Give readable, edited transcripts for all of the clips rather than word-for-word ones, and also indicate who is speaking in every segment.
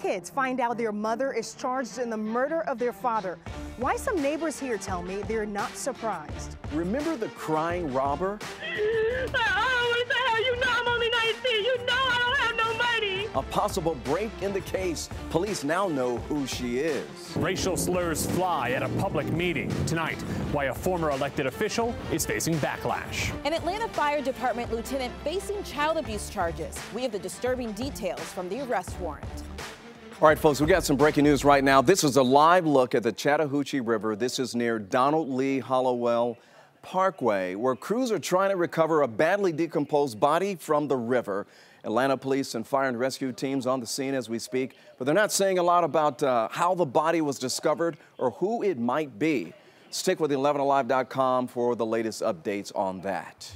Speaker 1: kids find out their mother is charged in the murder of their father. Why some neighbors here tell me they're not surprised.
Speaker 2: Remember the crying robber?
Speaker 3: You know I'm only 19. You know I don't have no money.
Speaker 2: A possible break in the case. Police now know who she is.
Speaker 4: Racial slurs fly at a public meeting tonight. Why a former elected official is facing backlash.
Speaker 5: An Atlanta Fire Department lieutenant facing child abuse charges. We have the disturbing details from the arrest warrant.
Speaker 2: All right, folks, we got some breaking news right now. This is a live look at the Chattahoochee River. This is near Donald Lee Hollowell Parkway, where crews are trying to recover a badly decomposed body from the river. Atlanta police and fire and rescue teams on the scene as we speak, but they're not saying a lot about how the body was discovered or who it might be. Stick with 11alive.com for the latest updates on that.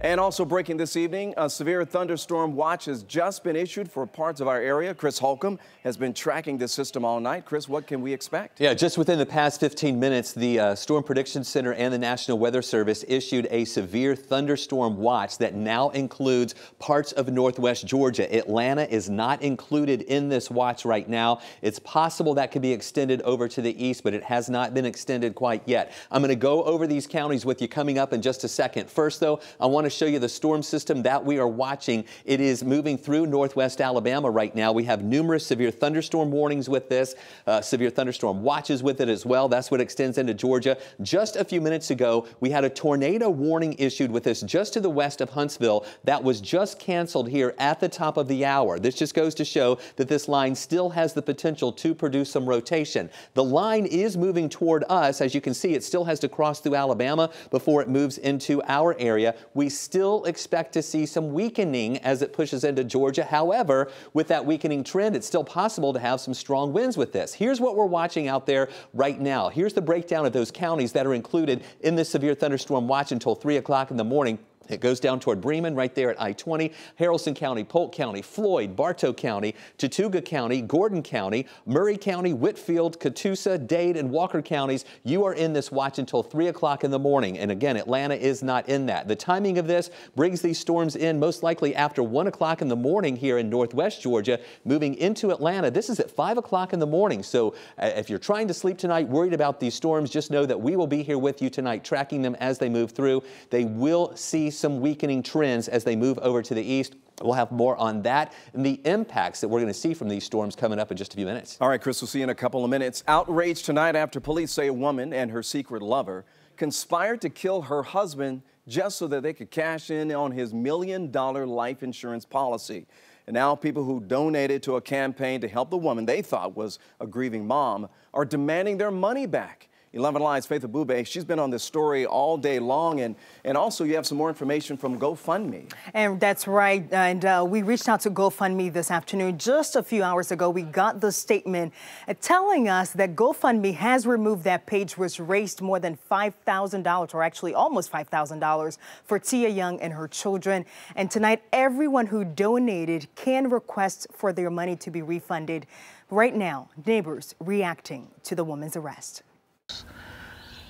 Speaker 2: And also breaking this evening, a severe thunderstorm watch has just been issued for parts of our area. Chris Holcomb has been tracking this system all night. Chris, what can we expect?
Speaker 6: Yeah, just within the past 15 minutes, the Storm Prediction Center and the National Weather Service issued a severe thunderstorm watch that now includes parts of northwest Georgia. Atlanta is not included in this watch right now. It's possible that could be extended over to the east, but it has not been extended quite yet. I'm going to go over these counties with you coming up in just a second. First, though, I want to show you the storm system that we are watching. It is moving through northwest Alabama right now. We have numerous severe thunderstorm warnings with this, severe thunderstorm watches with it as well. That's what extends into Georgia. Just a few minutes ago, we had a tornado warning issued with this just to the west of Huntsville. That was just canceled here at the top of the hour. This just goes to show that this line still has the potential to produce some rotation. The line is moving toward us. As you can see, it still has to cross through Alabama before it moves into our area. We still expect to see some weakening as it pushes into Georgia. However, with that weakening trend, it's still possible to have some strong winds with this. Here's what we're watching out there right now. Here's the breakdown of those counties that are included in this severe thunderstorm watch until 3 o'clock in the morning. It goes down toward Bremen, right there at I-20, Haralson County, Polk County, Floyd, Bartow County, Chattooga County, Gordon County, Murray County, Whitfield, Catoosa, Dade, and Walker counties. You are in this watch until 3 o'clock in the morning. And again, Atlanta is not in that. The timing of this brings these storms in most likely after 1 o'clock in the morning here in northwest Georgia, moving into Atlanta. This is at 5 o'clock in the morning. So if you're trying to sleep tonight, worried about these storms, just know that we will be here with you tonight, tracking them as they move through. They will see some weakening trends as they move over to the east. We'll have more on that and the impacts that we're going to see from these storms coming up in just a few minutes.
Speaker 2: All right, Chris, we'll see you in a couple of minutes. Outrage tonight after police say a woman and her secret lover conspired to kill her husband just so that they could cash in on his $1 million life insurance policy. And now people who donated to a campaign to help the woman they thought was a grieving mom are demanding their money back. 11 Alive's Faith Abube, she's been on this story all day long, and also you have some more information from GoFundMe.
Speaker 1: And that's right, and we reached out to GoFundMe this afternoon. Just a few hours ago, we got the statement telling us that GoFundMe has removed that page, which raised more than $5,000, or actually almost $5,000 for Tia Young and her children. And tonight, everyone who donated can request for their money to be refunded. Right now, neighbors reacting to the woman's arrest.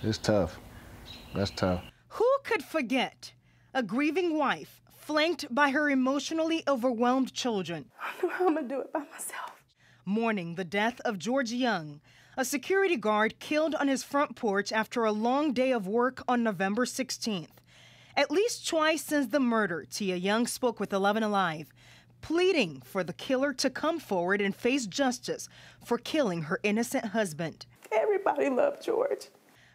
Speaker 7: It's tough. That's tough.
Speaker 1: Who could forget a grieving wife flanked by her emotionally overwhelmed children?
Speaker 3: I don't know how I'm going to do it by myself.
Speaker 1: Mourning the death of George Young, a security guard killed on his front porch after a long day of work on November 16th. At least twice since the murder, Tia Young spoke with 11 Alive, pleading for the killer to come forward and face justice for killing her innocent husband.
Speaker 3: Everybody loved George.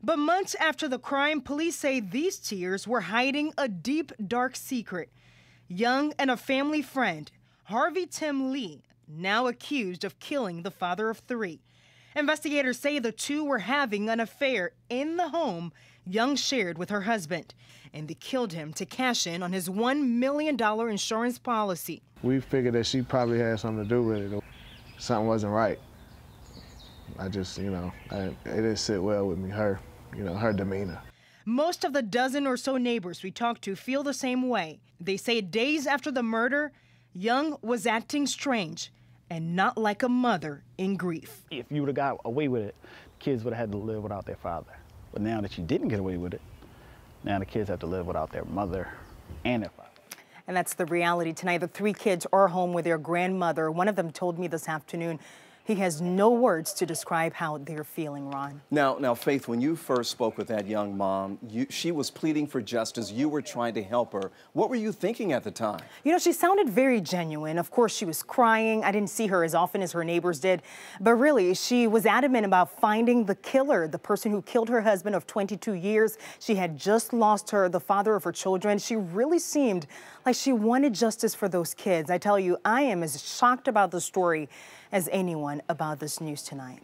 Speaker 1: But months after the crime, police say these tears were hiding a deep, dark secret. Young and a family friend, Harvey Tim Lee, now accused of killing the father of 3. Investigators say the two were having an affair in the home Young shared with her husband, and they killed him to cash in on his $1 million insurance policy.
Speaker 7: We figured that she probably had something to do with it. Something wasn't right. I just, it didn't sit well with me, her demeanor.
Speaker 1: Most of the dozen or so neighbors we talked to feel the same way. They say days after the murder, Young was acting strange and not like a mother in grief.
Speaker 8: If you would have got away with it, kids would have had to live without their father. But now that you didn't get away with it, now the kids have to live without their mother and their father.
Speaker 1: And that's the reality tonight. The 3 kids are home with their grandmother. One of them told me this afternoon he has no words to describe how they're feeling, Ron.
Speaker 2: Now, Faith, when you first spoke with that young mom, she was pleading for justice. You were trying to help her. What were you thinking at the time?
Speaker 1: You know, she sounded very genuine. Of course, she was crying. I didn't see her as often as her neighbors did. But really, she was adamant about finding the killer, the person who killed her husband of 22 years. She had just lost the father of her children. She really seemed like she wanted justice for those kids. I tell you, I am as shocked about the story as anyone about this news tonight.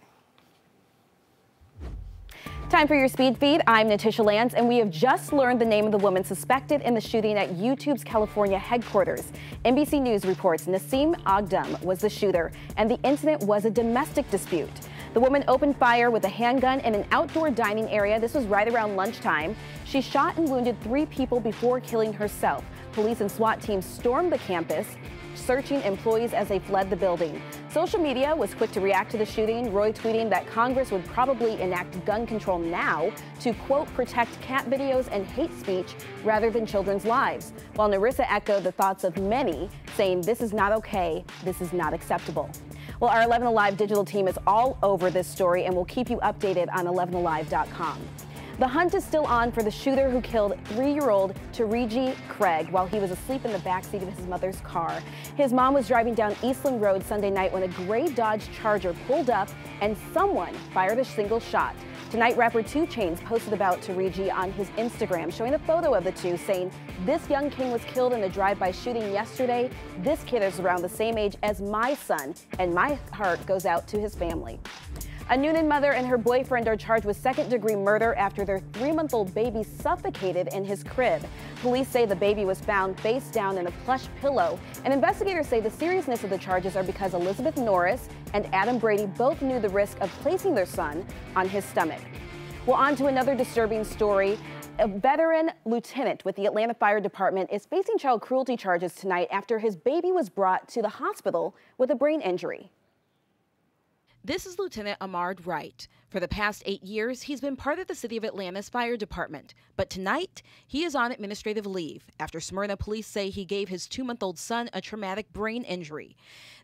Speaker 9: Time for your speed feed. I'm Natisha Lance, and we have just learned the name of the woman suspected in the shooting at YouTube's California headquarters. NBC News reports Nasim Agdam was the shooter, and the incident was a domestic dispute. The woman opened fire with a handgun in an outdoor dining area. This was right around lunchtime. She shot and wounded 3 people before killing herself. Police and SWAT teams stormed the campus, searching employees as they fled the building. Social media was quick to react to the shooting, Roy tweeting that Congress would probably enact gun control now to, quote, protect cat videos and hate speech rather than children's lives, while Narissa echoed the thoughts of many, saying this is not okay, this is not acceptable. Well, our 11 Alive digital team is all over this story, and we'll keep you updated on 11alive.com. The hunt is still on for the shooter who killed 3-year-old Tariji Craig while he was asleep in the backseat of his mother's car. His mom was driving down Eastland Road Sunday night when a gray Dodge Charger pulled up and someone fired a single shot. Tonight, rapper 2 Chainz posted about Tariji on his Instagram, showing a photo of the two, saying, "This young king was killed in a drive-by shooting yesterday. This kid is around the same age as my son, and my heart goes out to his family." A Noonan mother and her boyfriend are charged with second-degree murder after their 3-month-old baby suffocated in his crib. Police say the baby was found face down in a plush pillow, and investigators say the seriousness of the charges are because Elizabeth Norris and Adam Brady both knew the risk of placing their son on his stomach. Well, on to another disturbing story. A veteran lieutenant with the Atlanta Fire Department is facing child cruelty charges tonight after his baby was brought to the hospital with a brain injury.
Speaker 5: This is Lieutenant Ahmad Wright. For the past 8 years, he's been part of the City of Atlanta's fire department. But tonight, he is on administrative leave after Smyrna police say he gave his 2-month-old son a traumatic brain injury.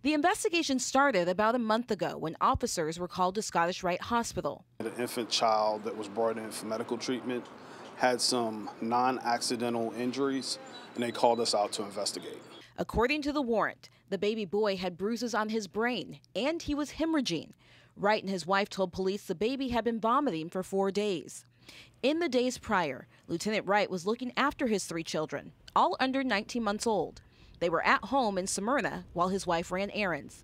Speaker 5: The investigation started about a month ago when officers were called to Scottish Rite Hospital.
Speaker 10: An infant child that was brought in for medical treatment had some non-accidental injuries, and they called us out to investigate.
Speaker 5: According to the warrant, the baby boy had bruises on his brain and he was hemorrhaging. Wright and his wife told police the baby had been vomiting for 4 days. In the days prior, Lieutenant Wright was looking after his 3 children, all under 19 months old. They were at home in Smyrna while his wife ran errands.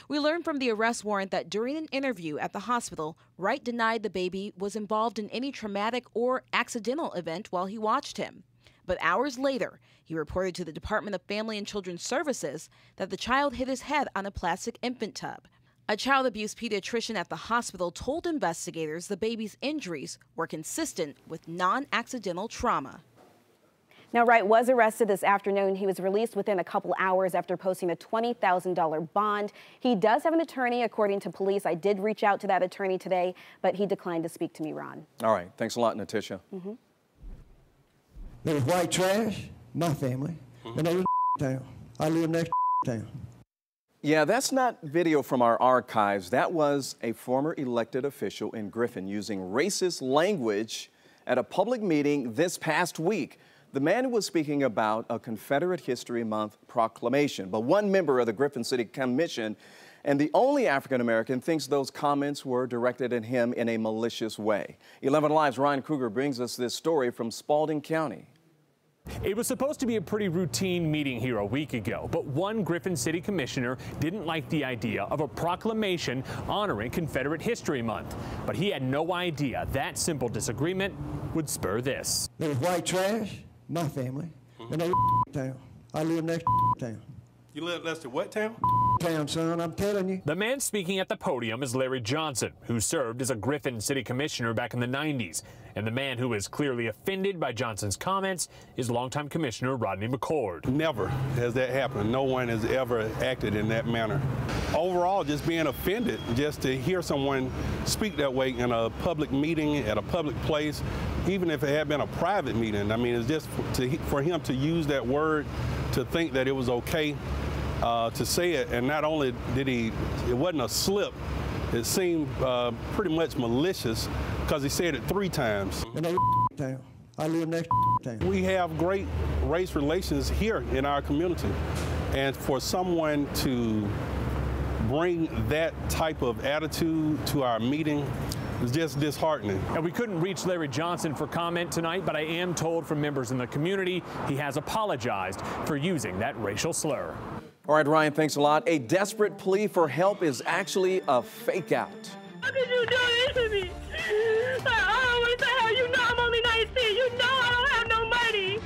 Speaker 5: We learned from the arrest warrant that during an interview at the hospital, Wright denied the baby was involved in any traumatic or accidental event while he watched him. But hours later, he reported to the Department of Family and Children's Services that the child hit his head on a plastic infant tub. A child abuse pediatrician at the hospital told investigators the baby's injuries were consistent with non-accidental trauma.
Speaker 9: Now, Wright was arrested this afternoon. He was released within a couple hours after posting a $20,000 bond. He does have an attorney, according to police. I did reach out to that attorney today, but he declined to speak to me, Ron.
Speaker 2: All right. Thanks a lot, Natisha.
Speaker 11: There was white trash, my family, and they was town. I live next town.
Speaker 2: Yeah, that's not video from our archives. That was a former elected official in Griffin using racist language at a public meeting this past week. The man was speaking about a Confederate History Month proclamation, but one member of the Griffin City Commission and the only African-American thinks those comments were directed at him in a malicious way. 11 Alive's Ryan Kruger brings us this story from Spalding County.
Speaker 4: It was supposed to be a pretty routine meeting here a week ago, but one Griffin City Commissioner didn't like the idea of a proclamation honoring Confederate History Month. But he had no idea that simple disagreement would spur this.
Speaker 11: There was white trash, my family, and they was town. I live next town.
Speaker 12: You live next to what town?
Speaker 11: Town, son, I'm telling you.
Speaker 4: The man speaking at the podium is Larry Johnson, who served as a Griffin City Commissioner back in the 90s. And the man who is clearly offended by Johnson's comments is longtime Commissioner Rodney McCord.
Speaker 12: Never has that happened. No one has ever acted in that manner. Overall, just being offended just to hear someone speak that way in a public meeting, at a public place, even if it had been a private meeting. I mean, it's just for him to use that word to think that it was okay to say it. And not only did it wasn't a slip, it seemed pretty much malicious because he said it 3 times.
Speaker 11: Town. I live next town.
Speaker 12: We have great race relations here in our community. And for someone to bring that type of attitude to our meeting is just disheartening.
Speaker 4: And we couldn't reach Larry Johnson for comment tonight, but I am told from members in the community he has apologized for using that racial slur.
Speaker 2: All right, Ryan, thanks a lot. A desperate plea for help is actually a fake out.
Speaker 3: How could you do this to me? I always tell you, I'm only 19. You know I don't have no money.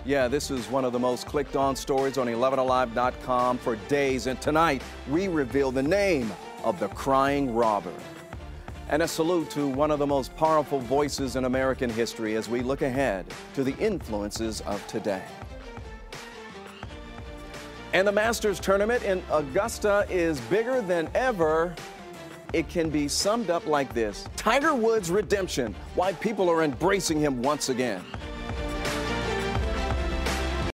Speaker 2: Yeah, this is one of the most clicked on stories on 11alive.com for days. And tonight, we reveal the name of the crying robber. And a salute to one of the most powerful voices in American history as we look ahead to the influences of today. And the Masters tournament in Augusta is bigger than ever. It can be summed up like this: Tiger Woods' redemption, why people are embracing him once again.